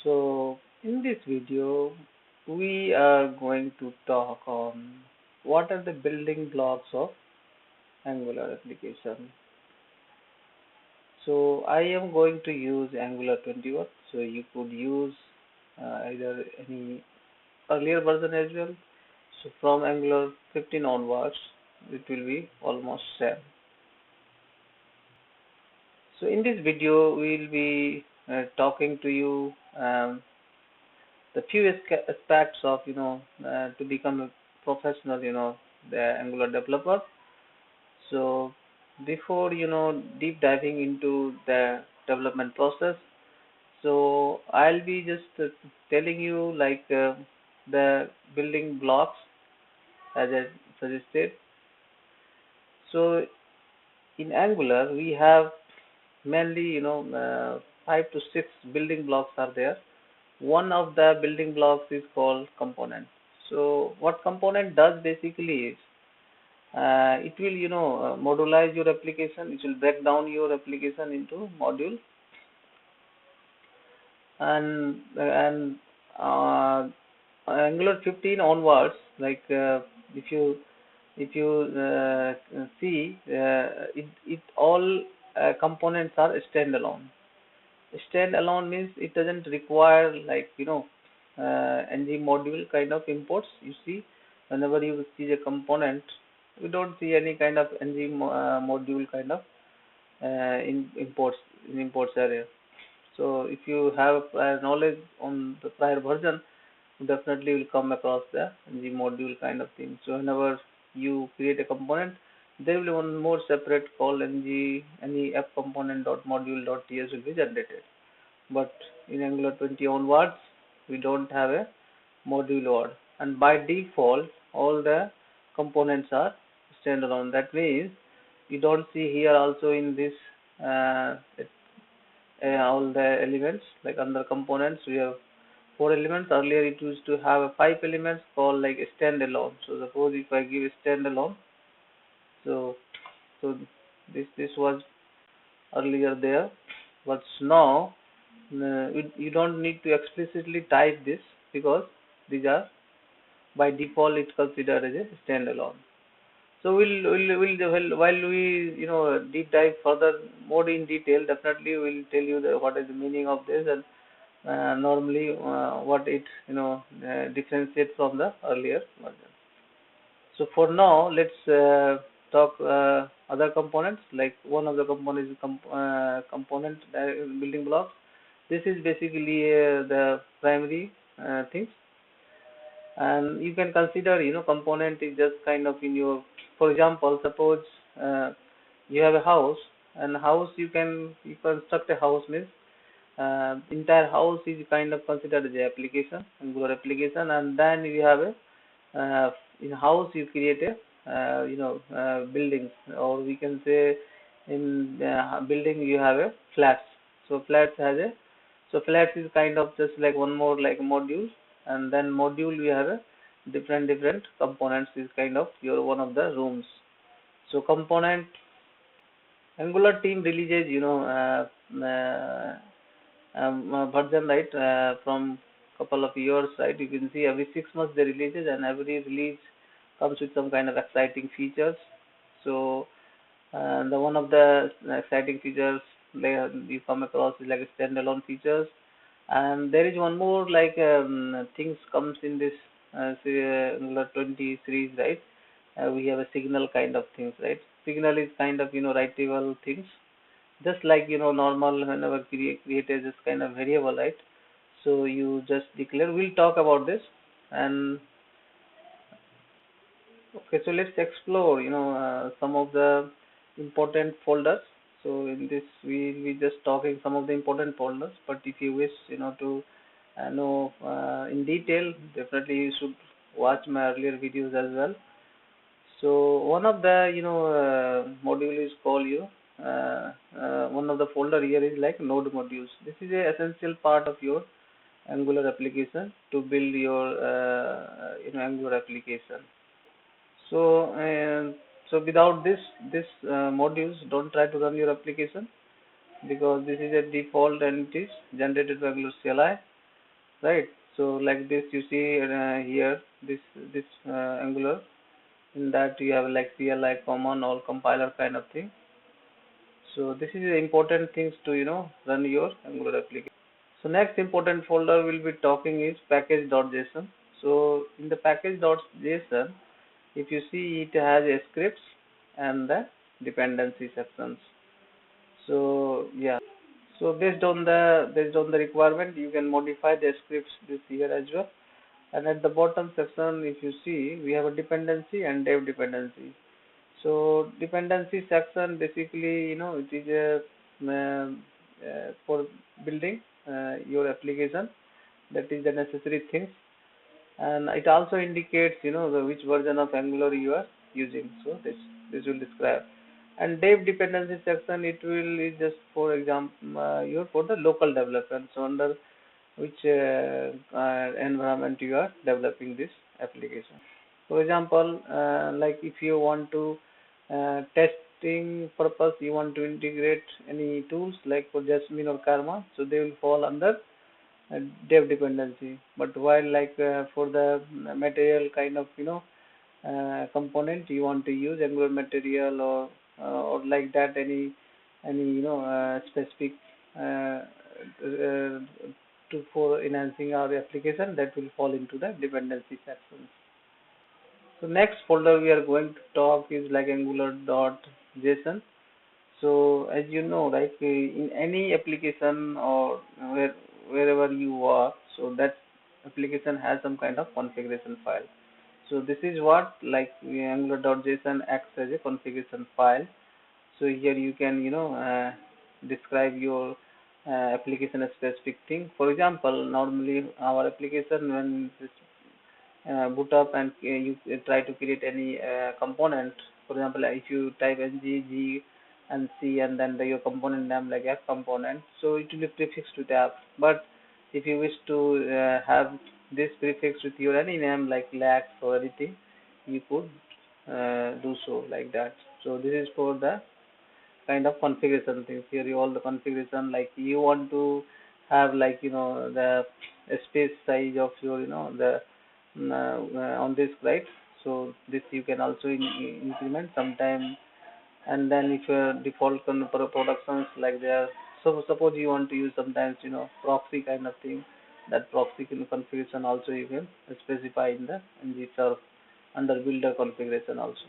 So in this video, we are going to talk on what are the building blocks of Angular application. So I am going to use Angular 21. So you could use either any earlier version as well. So from Angular 15 onwards, it will be almost same. So in this video, we will be talking to you the few aspects of to become a professional the Angular developer. So before deep diving into the development process, so I'll be just telling you the building blocks as I suggested. So in Angular we have mainly 5 to 6 building blocks are there. One of the building blocks is called component. So what component does basically is it will modularize your application. It will break down your application into modules, and Angular 15 onwards, if you see, it all components are standalone. Standalone means it doesn't require ng module kind of imports. You see, whenever you see a component, we don't see any kind of ng module kind of in imports area. So if you have prior knowledge on the prior version, you definitely will come across the ng module kind of thing. So whenever you create a component, there will be one more separate called ng app component dot module dot ts will be generated. But in Angular 20 onwards, we don't have a module word, and by default all the components are standalone. That means you don't see here also in this all the elements. Like under components we have 4 elements. Earlier it used to have 5 elements called like a standalone. So suppose if I give a standalone, so this was earlier there, but now you don't need to explicitly type this, because these are by default it's considered as a standalone. So while we deep dive further more in detail, definitely we'll tell you what is the meaning of this, and normally what it differentiates from the earlier version. So for now, let's talk other components. Like one of the components is component building blocks. This is basically the primary things, and you can consider component is just kind of in your, for example, suppose you have a house, and house you construct a house means entire house is kind of considered as a application, Angular application, and then you have a in house you create a buildings, or we can say in building you have a flats. So flats is kind of just like one more like module, and then module we have a different components is kind of your one of the rooms. So component Angular team releases version, right, from couple of years, right. You can see every 6 months they releases, and every release comes with some kind of exciting features. So the one of the exciting features like you come across is like a standalone features, and there is one more like things comes in this Angular 20 series, right. We have a signal kind of things, right. Signal is kind of writable things, just like normal whenever create this kind of variable, right. So you just declare. We'll talk about this. And okay, so let's explore some of the important folders. So in this we'll be just talking some of the important folders, but if you wish to know in detail, definitely you should watch my earlier videos as well. So one of the module is called one of the folder here is like node modules. This is a essential part of your Angular application to build your Angular application. So without this modules, don't try to run your application, because this is a default and it is generated by Angular CLI. right? So like this, you see here this Angular. In that you have like CLI common or compiler kind of thing. So this is the important things to run your Angular application. So next important folder we'll be talking is package.json. So in the package.json, if you see, it has a scripts and the dependency sections. So yeah, so based on the requirement, you can modify the scripts this here as well. And at the bottom section, if you see, we have a dependency and dev dependency. So dependency section basically, it is for building your application. That is the necessary things, and it also indicates, which version of Angular you are using. So this will describe. And dev dependency section, it will is just for example, your for the local development. So under which environment you are developing this application. For example, like if you want to testing purpose, you want to integrate any tools like for Jasmine or Karma, so they will fall under uh, dev dependency. But while like for the material kind of component, you want to use Angular material or like that, any specific uh, uh, to for enhancing our application, that will fall into the dependency section. So next folder we are going to talk is like Angular.json. So as you know, like in any application or wherever you are, so that application has some kind of configuration file. So this is what like Angular.json acts as a configuration file. So here you can describe your application a specific thing. For example, normally our application, when this boot up and you try to create any component. For example, if you type ng g and c and then your component name like app component, so it will be prefixed with app. But if you wish to have this prefix with your any name like lax or anything, you could do so like that. So this is for the kind of configuration things. Here you all the configuration, like you want to have like the space size of your the on this, right? So this you can also increment sometime. And then if your default productions like there, so suppose you want to use sometimes proxy kind of thing, that proxy configuration also you can specify in the ng serve under builder configuration also.